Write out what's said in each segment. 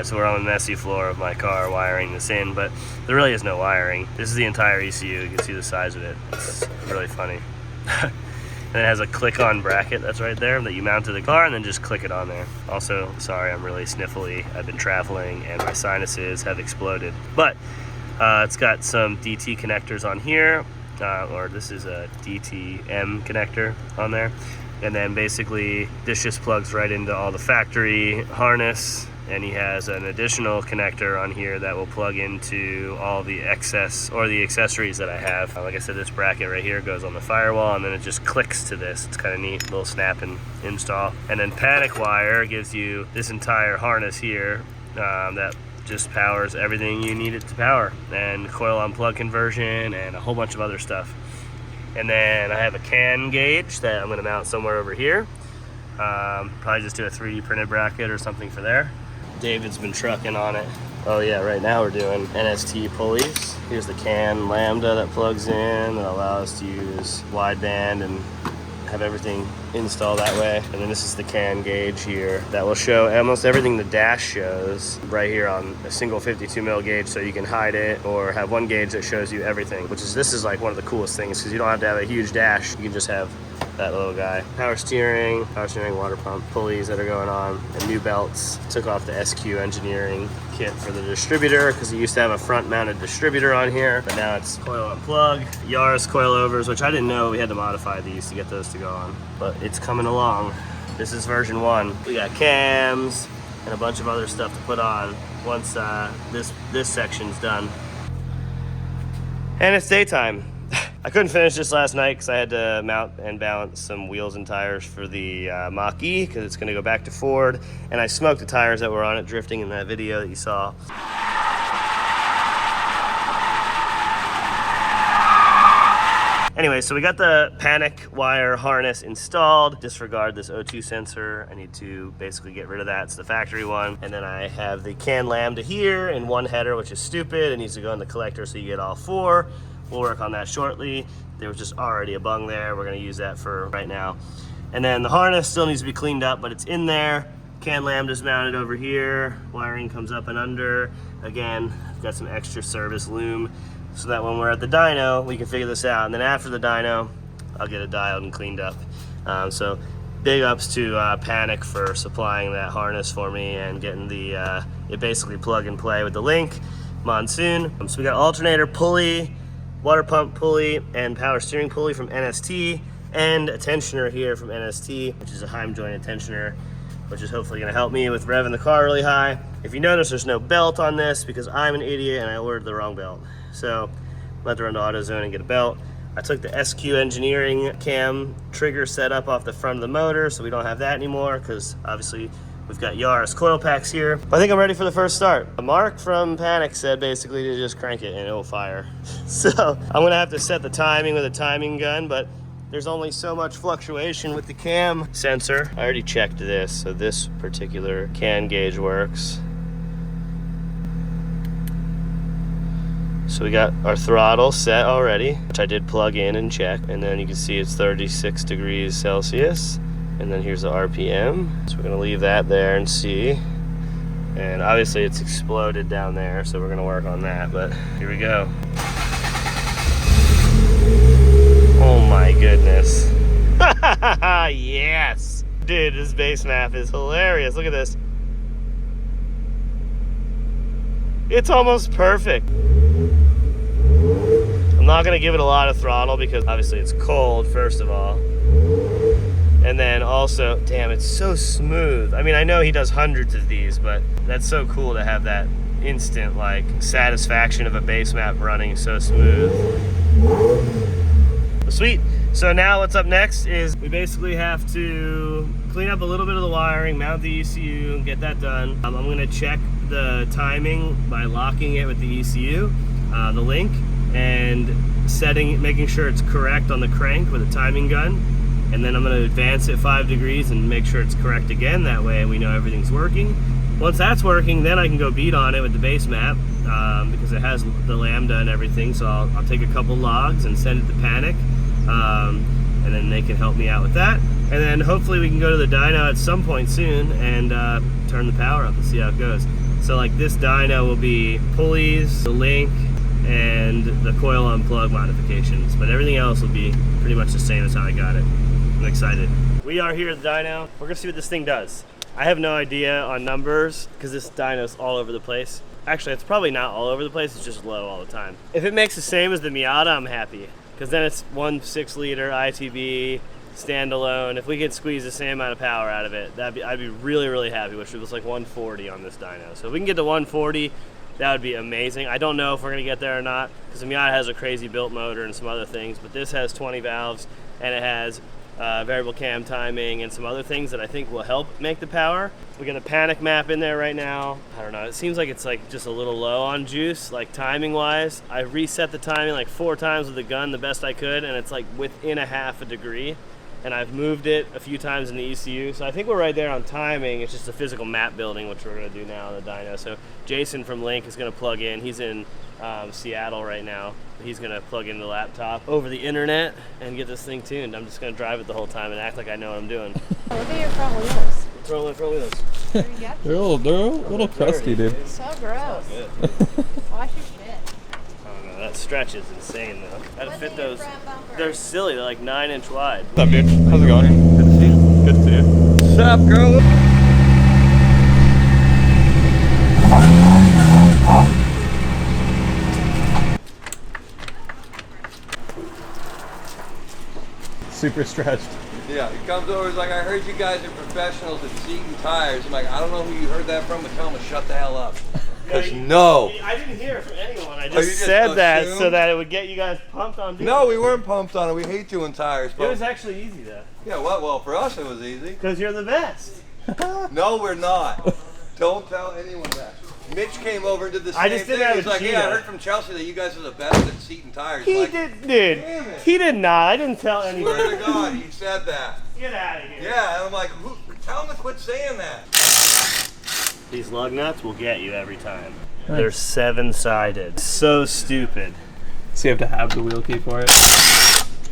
Alright, so we're on the messy floor of my car wiring this in, but there really is no wiring. This is the entire ECU. You can see the size of it. It's really funny. And it has a click-on bracket that's right there that you mount to the car and then just click it on there. Also, sorry, I'm really sniffly. I've been traveling and my sinuses have exploded. But it's got some DT connectors on here, or this is a DTM connector on there. And then basically this just plugs right into all the factory harness, and he has an additional connector on here that will plug into all the excess or the accessories that I have. Like I said, this bracket right here goes on the firewall and then it just clicks to this. It's kind of neat, little snap and install. And then panic wire gives you this entire harness here that just powers everything you need it to power, and coil on plug conversion and a whole bunch of other stuff. And then I have a CAN gauge that I'm gonna mount somewhere over here. Probably just do a 3D printed bracket or something for there. David's been trucking on it. Oh yeah, right now we're doing NST pulleys. Here's the CAN lambda that plugs in that allows us to use wideband and have everything installed that way. And then this is the CAN gauge here that will show almost everything the dash shows right here on a single 52 mil gauge, so you can hide it or have one gauge that shows you everything, this is like one of the coolest things because you don't have to have a huge dash. You can just have that little guy. Power steering, water pump, pulleys that are going on, and new belts. Took off the SQ engineering kit for the distributor because it used to have a front mounted distributor on here, but now it's coil on plug. Yaris coilovers, which I didn't know we had to modify these to get those to go on, but it's coming along. This is version 1. We got cams and a bunch of other stuff to put on once this section's done. And it's daytime. I couldn't finish this last night because I had to mount and balance some wheels and tires for the Mach-E because it's going to go back to Ford, and I smoked the tires that were on it drifting in that video that you saw. Anyway, so we got the panic wire harness installed. Disregard this O2 sensor. I need to basically get rid of that. It's the factory one. And then I have the CAN lambda here in one header, which is stupid. It needs to go in the collector so you get all 4. We'll work on that shortly. There was just already a bung there. We're gonna use that for right now. And then the harness still needs to be cleaned up, but it's in there. CAN lambda's mounted over here. Wiring comes up and under. Again, I've got some extra service loom so that when we're at the dyno, we can figure this out. And then after the dyno, I'll get it dialed and cleaned up. So big ups to Panic for supplying that harness for me and getting the, it basically plug and play with the Link Monsoon. So we got alternator, pulley, water pump pulley, and power steering pulley from NST, and a tensioner here from NST, which is a Heim joint tensioner, which is hopefully gonna help me with revving the car really high. If you notice, there's no belt on this because I'm an idiot and I ordered the wrong belt. So I'm about to run to AutoZone and get a belt. I took the SQ engineering cam trigger set up off the front of the motor, so we don't have that anymore because obviously we've got Yaris coil packs here. But I think I'm ready for the first start. Mark from Panic said basically to just crank it and it'll fire. So I'm gonna have to set the timing with a timing gun, but there's only so much fluctuation with the cam sensor. I already checked this, so this particular CAN gauge works. So we got our throttle set already, which I did plug in and check, and then you can see it's 36 degrees Celsius. And then here's the RPM. So we're gonna leave that there and see. And obviously it's exploded down there, so we're gonna work on that, but here we go. Oh my goodness. Yes! Dude, this base map is hilarious. Look at this. It's almost perfect. I'm not gonna give it a lot of throttle because obviously it's cold, first of all. And then also, damn, it's so smooth. I mean, I know he does hundreds of these, but that's so cool to have that instant, like, satisfaction of a base map running so smooth. Sweet. So now what's up next is we basically have to clean up a little bit of the wiring, mount the ECU, and get that done. I'm gonna check the timing by locking it with the ECU, the Link, and making sure it's correct on the crank with a timing gun. And then I'm going to advance it 5 degrees and make sure it's correct again. That way we know everything's working. Once that's working, then I can go beat on it with the base map because it has the lambda and everything. So I'll take a couple logs and send it to Panic, and then they can help me out with that. And then hopefully we can go to the dyno at some point soon and turn the power up and see how it goes. So like this dyno will be pulleys, the link, and the coil unplug modifications, but everything else will be pretty much the same as how I got it. I'm excited. We are here at the dyno. We're gonna see what this thing does. I have no idea on numbers because this dyno's all over the place. Actually, it's probably not all over the place, it's just low all the time. If it makes the same as the Miata, I'm happy, because then it's 1 6-liter ITB, standalone. If we could squeeze the same amount of power out of it, I'd be really, really happy, which was like 140 on this dyno. So if we can get to 140, that would be amazing. I don't know if we're gonna get there or not, because the Miata has a crazy built motor and some other things, but this has 20 valves, and it has variable cam timing and some other things that I think will help make the power. We got a panic map in there right now. I don't know, it seems like it's like just a little low on juice, like timing wise. I reset the timing like 4 times with the gun the best I could, and it's like within a half a degree. And I've moved it a few times in the ECU. So I think we're right there on timing. It's just a physical map building, which we're gonna do now on the dyno. So Jason from Link is gonna plug in. He's in Seattle right now. He's gonna plug in the laptop over the internet and get this thing tuned. I'm just gonna drive it the whole time and act like I know what I'm doing. Look at your front wheels. What's wrong with my front wheels? They're a little crusty, dude. So gross. Wash your shit. I don't know, that stretch is insane though. How to fit those, they're silly, they're like 9-inch wide. What's up, dude? How's it going? Good to see you. Good to see you. What's up, girl? Super stretched. Yeah, he comes over, he's like, I heard you guys are professionals at seating tires. I'm like, I don't know who you heard that from, but tell him to shut the hell up. Because no. I didn't hear it from anyone. I just said that so that it would get you guys pumped on doing No, we weren't pumped on it. We hate doing tires. It was actually easy though. Yeah, well, for us it was easy. Because you're the best. No, we're not. Don't tell anyone that. Mitch came over and did the same I just thing. didn't have He's a like, Gina. yeah, I heard from Chelsea that you guys are the best at seating tires. He like, did, dude. Damn it. He did not. I didn't tell anyone. Swear to God, he said that. Get out of here. Yeah, and I'm like, tell him to quit saying that. These lug nuts will get you every time. They're 7-sided. So stupid. So you have to have the wheel key for it?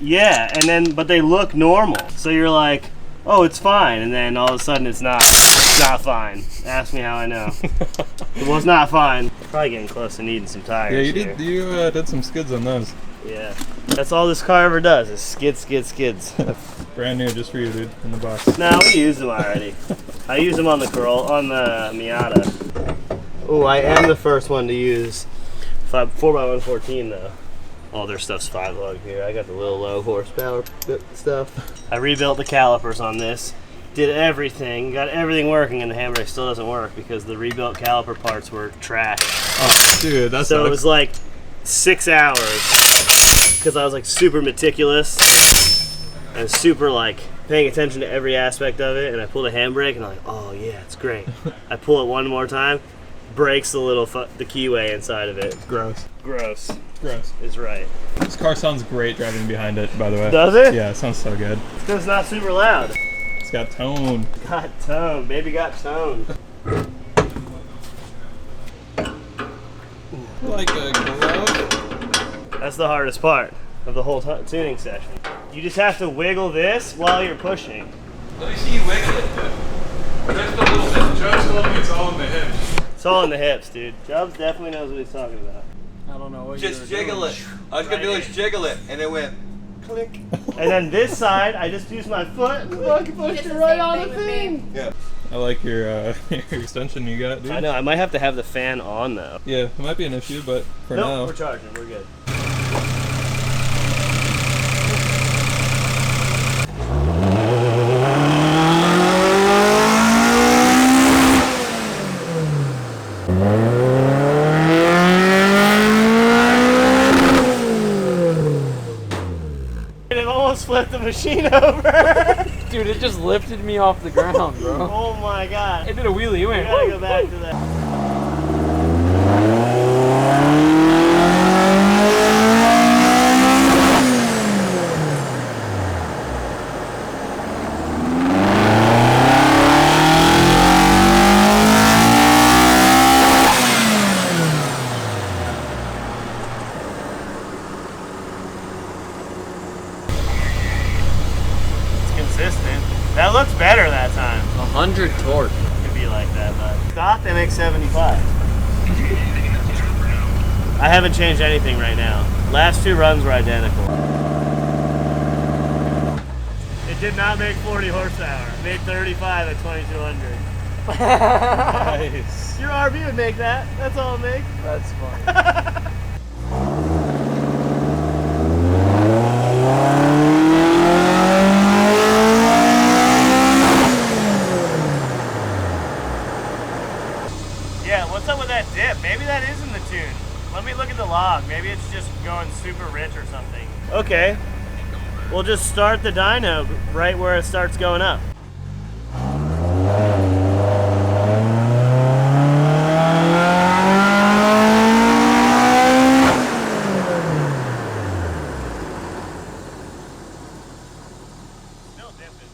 Yeah, and then, but they look normal. So you're like, oh, it's fine. And then all of a sudden it's not. It's not fine. Ask me how I know. It was not fine. Probably getting close to needing some tires. Yeah, you here. did. You did some skids on those. Yeah, that's all this car ever does is skids. Brand new, just for you, dude, in the box. No, we used them already. I used them on the Miata. Oh, I am the first one to use 4x114 though. All their stuff's 5 lug here. I got the little low horsepower stuff. I rebuilt the calipers on this. Did everything, got everything working, and the handbrake still doesn't work because the rebuilt caliper parts were trash. Oh, dude, that's so it was like 6 hours because I was like super meticulous and super like paying attention to every aspect of it, and I pulled a handbrake and I'm like, oh yeah, it's great. I pull it one more time, breaks the keyway inside of it. gross. Gross Gross. is right. This car sounds great driving behind it, by the way. Does it? Yeah, it sounds so good. It's because it's not super loud. It's got tone. Got tone, baby got tone. Like a glove. That's the hardest part of the whole tuning session. You just have to wiggle this while you're pushing. Let me see you wiggle it. Just a little bit. Just a little bit. It's all in the hips. It's all in the hips, dude. Chubbs definitely knows what he's talking about. I don't know what Just jiggle it. All I was going to do is jiggle it, and it went click. And then this side, I just use my foot and look, pushed it right on the thing. Yeah. I like your extension you got, dude. I know, I might have to have the fan on though. Yeah, it might be an issue, but for Nope, now. we're charging, we're good. It almost flipped the machine over. Dude, it just lifted me off the ground, bro. Oh my god. It did a wheelie, it We went. gotta go back to that. Consistent. That looks better that time. 100 torque. Could be like that, but stock they make 75. I haven't changed anything right now. Last 2 runs were identical. It did not make 40 horsepower. It made 35 at 2200. Nice. Your RV would make that. That's all it makes. That's funny. Yeah, what's up with that dip? Maybe that is in the tune. Let me look at the log. Maybe it's just going super rich or something. Okay. We'll just start the dyno right where it starts going up. Still dipping.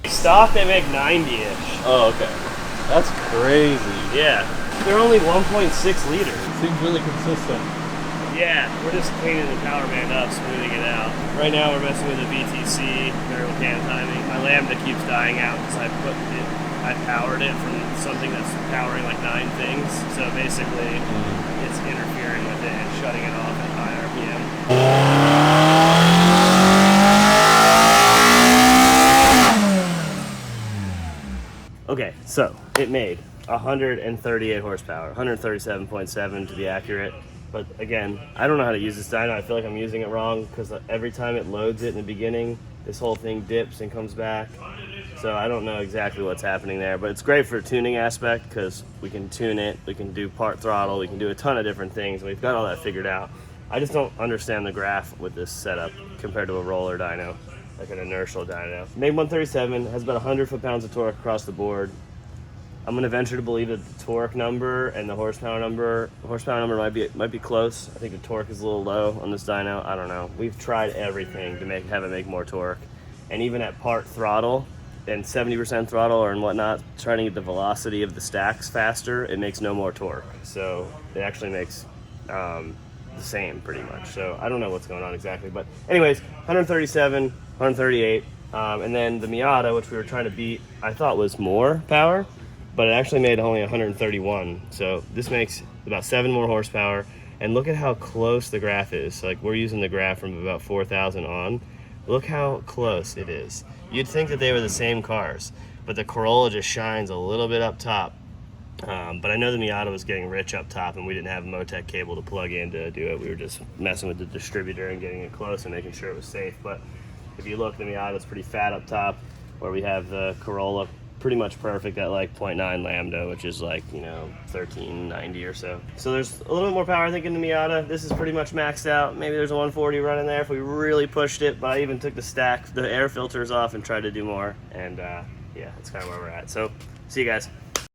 Stock, they make 90-ish. Oh, okay. That's crazy. Yeah. They're only 1.6 liters. Seems really consistent. Yeah, we're just cleaning the power band up, smoothing it out. Right now we're messing with the VTC, variable can timing. My Lambda keeps dying out because I powered it from something that's powering like 9 things. So basically, it's interfering with it and shutting it off at high RPM. Okay, so it made 138 horsepower, 137.7 to be accurate. But again, I don't know how to use this dyno. I feel like I'm using it wrong because every time it loads it in the beginning, this whole thing dips and comes back. So I don't know exactly what's happening there, but it's great for a tuning aspect because we can tune it, we can do part throttle, we can do a ton of different things. We've got all that figured out. I just don't understand the graph with this setup compared to a roller dyno, like an inertial dyno. Made 137, has about 100 foot-pounds of torque across the board. I'm gonna venture to believe that the torque number and the horsepower number might be close. I think the torque is a little low on this dyno. I don't know. We've tried everything to have it make more torque, and even at part throttle and 70% throttle or and whatnot, trying to get the velocity of the stacks faster, it makes no more torque. So it actually makes the same pretty much. So I don't know what's going on exactly, but anyways, 137, 138, and then the Miata, which we were trying to beat, I thought was more power, but it actually made only 131. So this makes about 7 more horsepower. And look at how close the graph is. Like, we're using the graph from about 4,000 on. Look how close it is. You'd think that they were the same cars, but the Corolla just shines a little bit up top. But I know the Miata was getting rich up top, and we didn't have a Motec cable to plug in to do it. We were just messing with the distributor and getting it close and making sure it was safe. But if you look, the Miata's pretty fat up top, where we have the Corolla pretty much perfect at like 0.9 Lambda, which is like, 1390 or so. So there's a little bit more power, I think, in the Miata. This is pretty much maxed out. Maybe there's a 140 running there if we really pushed it, but I even took the air filters off and tried to do more. And yeah, that's kind of where we're at. So see you guys.